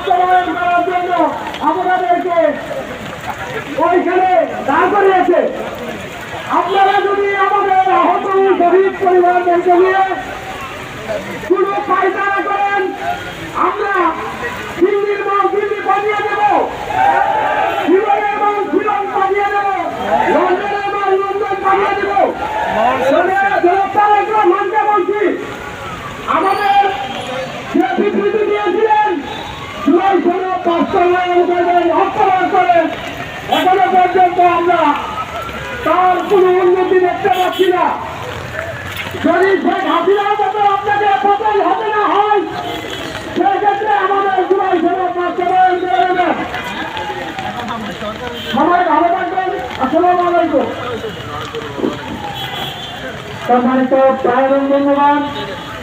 বাস্তবায়ন করার জন্য আমাদেরকে ওইখানে দাঁড় করিয়েছে। আপনারা যদি আমাদের আহত শহীদ পরিবারদেরকে নিয়ে কোনো পায়তারা করেন, আমরা দিল্লির মাল দিল্লি বানিয়ে দেব, শিলংয়ের মাল শিলং বানিয়ে দেব, লন্ডনের মাল লন্ডন বানিয়ে দেব। মানতে বলছি, আমাদের যে বিবৃতি দিয়েছিলেন জুলাই সনদ বাস্তবায়ন করে এখনো পর্যন্ত আমরা তার কোনো উন্নতি দেখতে পাচ্ছি না। যদি শেখ হাসিনার মতো আপনাকে পতন হতে না হয়, সেক্ষেত্রে আমাদের জুলাই সনদ বাস্তবায়ন করে দেবেন। সবাই ভালো থাকবেন। আসসালামু আলাইকুম। সম্মানিত ভাইয়ের ধন্যবাদ।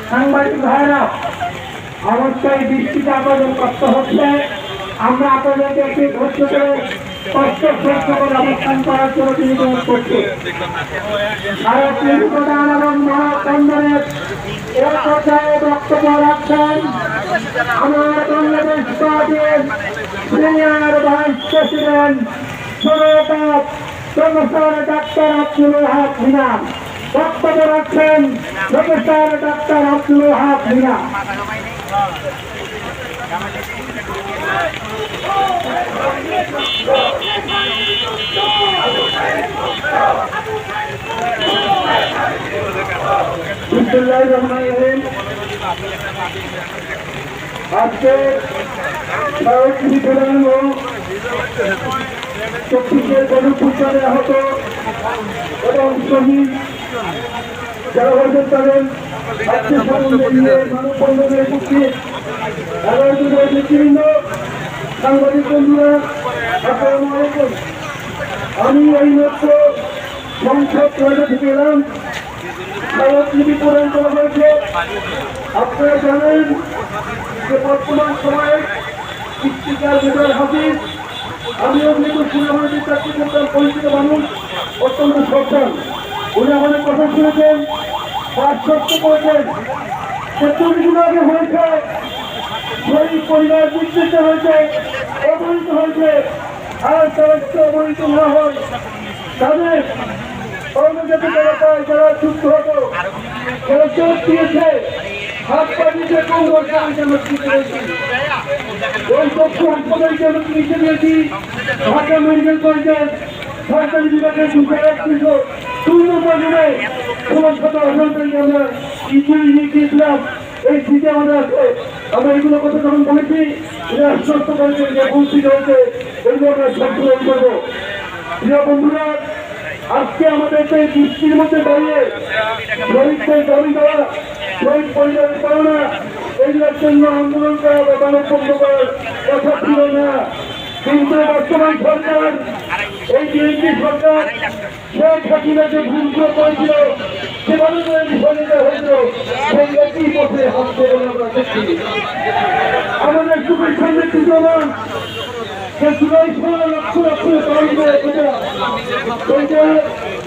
সাংবাদিক ভাইয়েরা, অবশ্যই দৃষ্টিতে আপনাদের কষ্ট হচ্ছে। আমরা আপনাদেরকে একটি ধৈর্য করে কষ্ট সহ্য করে অবস্থান করার জন্য নিবেদন করছি। ভারতীয় প্রধান এবং মহাকন্দনের এক পর্যায়ে বক্তব্য রাখছেন আমার বাংলাদেশ পার্টির senior vice president professor doctor Abdul Wahab Bhuiyan. বক্তব্য রাখছেন প্রফেসর ডাক্তার আব্দুল ওয়াহাব ভূঁইয়া। আজকে ভারতীয় প্রধান ও 24 গণপুত্রে আহত এবং শহীদ যারা হয়েছেন তাদের মানববন্ধনের উপস্থিত নেতৃবৃন্দ, সাংবাদিক বন্ধুরা, আসসালামু আলাইকুম। আমি এই মাত্র সংসদ থেকে এলাম। ভারতজীবী প্রদান করা হয়েছে। আপনারা জানেন যে বর্তমান সময়ে স্পিকার মেজর হাফিজ, আমিও কিন্তু সুনামী চাকরি করতাম, পরিচিত মানুষ, অত্যন্ত সচেতন। উনি আমাদের কথা শুনেছেন, আশ্বস্ত করেছেন। 40 দিন আগে হয়েছে, শহীদ পরিবার নির্দিষ্ট হয়েছে, অবহিত হয়েছে। আর তারা যদি অবহিত না হয়, তাদের কর্মজাতি এলাকায় যারা যুক্ত হতো, যারা চোখ দিয়েছে, হাত পা দিতে কোন দরকার দিয়েছি, ওই চক্ষু হাসপাতালকে আমরা চিকিৎসা দিয়েছি। ঢাকা মেডিকেল কলেজের সরকারি বিভাগের 2 নম্বর রুমে 16 তারিখে আমরা ইঞ্জুরি নিয়ে গিয়েছিলাম। এই সিটে আমাদের আছে। আমরা এগুলো কথা যখন বলেছি, এটা আশ্বস্ত করেছেন যে বঞ্চিত হয়েছে, এগুলো আমরা সংশোধন করবো। প্রিয় বন্ধুরা, আজকে আমাদেরকে বৃষ্টির মধ্যে দাঁড়িয়ে শহীদদের দাবি করা, শহীদ পরিবারের পাওনা, এগুলোর জন্য আন্দোলন করা বা মানববন্ধ করার কথা ছিল না। কিন্তু বর্তমান সরকার, এই বিএনপি সরকার শেখ হাসিনা যে ভুলগুলো করেছিল, সেভাবে বিষয়টা হয়েছিল, সেই একই পথে হাঁটতে বলে আমরা দেখছি। আমাদের চোখের সামনে বিদ্যমান যে জুলাই 16 লক্ষ লক্ষ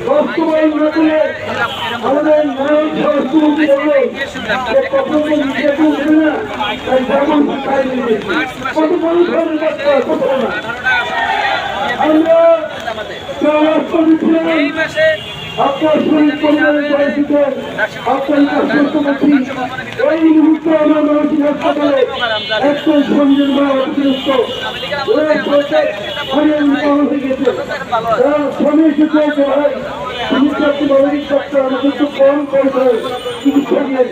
বাস্তবায়ন না করে আমাদের নায়ক স্বরাষ্ট্রমন্ত্রী বলল যে কখনো নির্যাতন হবে না, তাই যেমন খাই নেবে কত মানুষ কোথাও না। আমরা রাষ্ট্র দিচ্ছিলাম আপনার শরীর পরিবারের বয়সীতে আপনার আশ্বস্ত করছি, এই মুহূর্তে আমরা মানসিক হাসপাতালে একজন সঙ্গীর মা অতিরিক্ত হয়ে গেছে। স্বামী এসেছে যে ভাই চিকিৎসার্থী মানবিক ডাক্তার আমাকে একটু কম করতে হয় চিকিৎসা দিয়ে।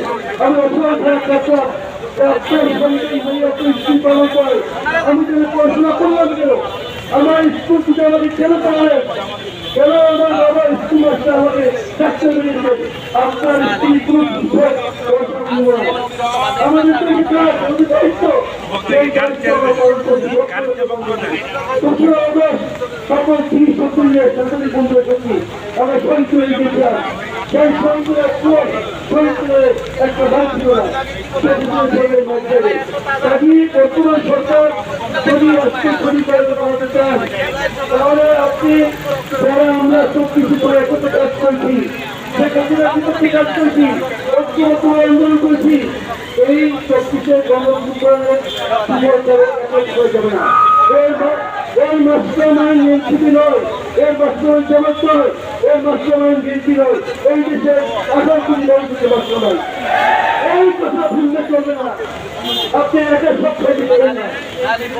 আমি অসহায় ডাক্তার আপনার সঙ্গে স্কুল পালন করে আমি যদি পড়াশোনা করলাম কেন, আমার স্কুল থেকে আমাকে কেন পড়ালেন, কেন আমার বাবা স্কুল মাস্টার আমাকে ডাক্তার বেরিয়েছে, আপনার স্কুল আমাদের তো দায়িত্ব সেই দায়িত্ব আমরা পালন করছি। সকল 30-70 সরকারি বন্ধু শক্তি আমরা শহীদ করে গিয়েছিলাম। সেই শহীদের শহীদের একটা ভাগ ছিল না, বর্তমান সরকার যদি করাতে চান তাহলে আপনি যারা আমরা সব কিছু করে একত্রে কাজ করছি, সেক্ষেত্রে বিপক্ষে কাজ করছি, ঐক্যবদ্ধ আন্দোলন করছি, এই 24 যাবে না। এই মাস্টারমাইন্ড এনসিপি নয়, এই মাস্টারমাইন্ড জামাত নয়, এই মাস্টারমাইন্ড বিএনপি নয়, এই দেশের আঠারোটি রাজনীতি মাস্টারমাইন্ড। এই কথা ভুললে চলবে না। আপনি একা সব খাইতে পারেন না।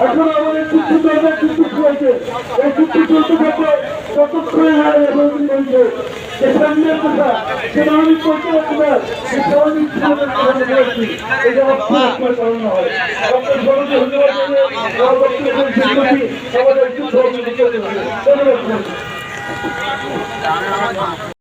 এখন আমাদের চুক্তি চলবে, চুক্তি চলছে, এই চুক্তি চলতে থাকবে ততক্ষণে হারে এখন বলছে যে সামনের কথা সেটা আমি করতে পারছি না, যে স্বাভাবিক এটা আপনার কারণে হয়। আপনার সবাইকে ধন্যবাদ আমাদের